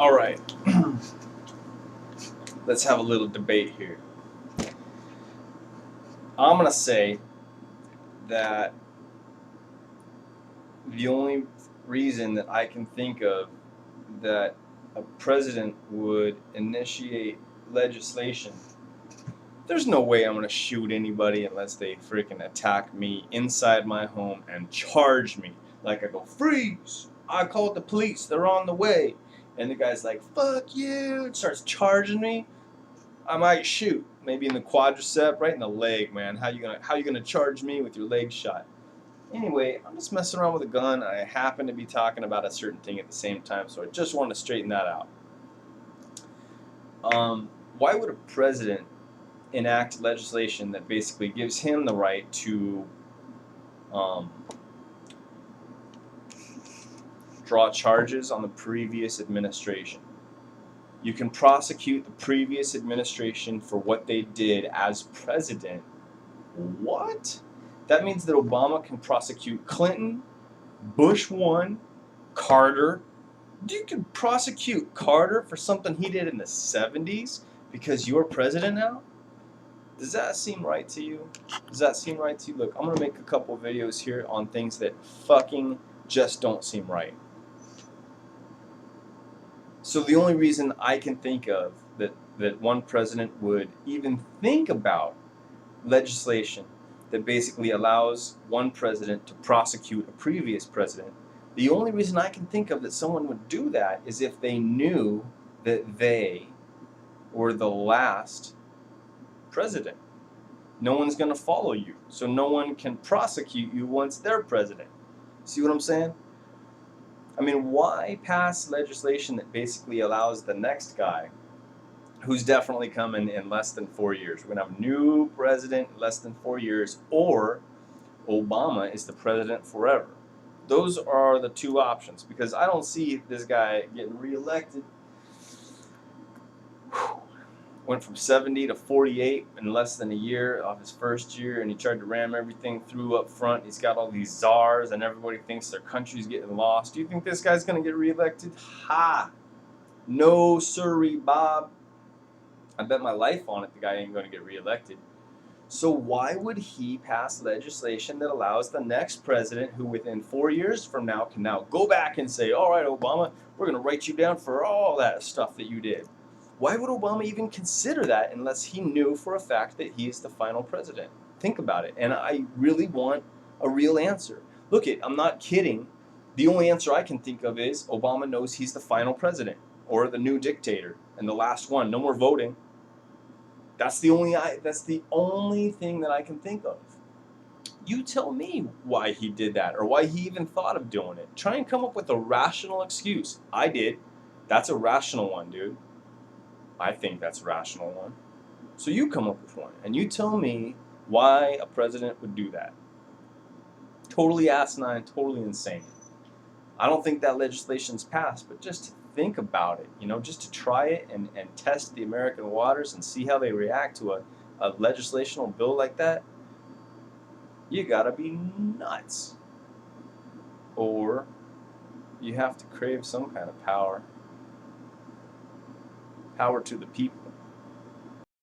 All right. Let's have a little debate here. I'm going to say that the only reason that I can think of that a president would initiate legislation, there's no way I'm going to shoot anybody unless they freaking attack me inside my home and charge me. Like I go, freeze! I called the police, they're on the way. And the guy's like, fuck you, and starts charging me. I might shoot, maybe in the quadricep, right in the leg, man. How you gonna charge me with your leg shot? Anyway, I'm just messing around with a gun. I happen to be talking about a certain thing at the same time, so I just wanted to straighten that out. Why would a president enact legislation that basically gives him the right to draw charges on the previous administration? You can prosecute the previous administration for what they did as president. What? That means that Obama can prosecute Clinton, Bush 1, Carter. You can prosecute Carter for something he did in the 70s because you're president now? Does that seem right to you? Does that seem right to you? Look, I'm going to make a couple videos here on things that fucking just don't seem right. So the only reason I can think of that one president would even think about legislation that basically allows one president to prosecute a previous president, the only reason I can think of that someone would do that is if they knew that they were the last president. No one's going to follow you, so no one can prosecute you once they're president. See what I'm saying? I mean, why pass legislation that basically allows the next guy, who's definitely coming in less than 4 years, we're going to have a new president in less than 4 years, or Obama is the president forever. Those are the two options, because I don't see this guy getting reelected. Went from 70 to 48 in less than a year off his first year, and he tried to ram everything through up front. He's got all these czars, and everybody thinks their country's getting lost. Do you think this guy's going to get reelected? Ha! No, sirree, Bob. I bet my life on it the guy ain't going to get reelected. So why would he pass legislation that allows the next president, who within 4 years from now can now go back and say, all right, Obama, we're going to write you down for all that stuff that you did? Why would Obama even consider that unless he knew for a fact that he is the final president? Think about it. And I really want a real answer. Look, I'm not kidding. The only answer I can think of is Obama knows he's the final president or the new dictator and the last one. No more voting. That's the only thing that I can think of. You tell me why he did that or why he even thought of doing it. Try and come up with a rational excuse. I did. That's a rational one, dude. I think that's a rational one. So you come up with one, and you tell me why a president would do that. Totally asinine, totally insane. I don't think that legislation's passed, but just to think about it, just to try it and test the American waters and see how they react to a legislational bill like that, you gotta be nuts. Or you have to crave some kind of power. Power to the people.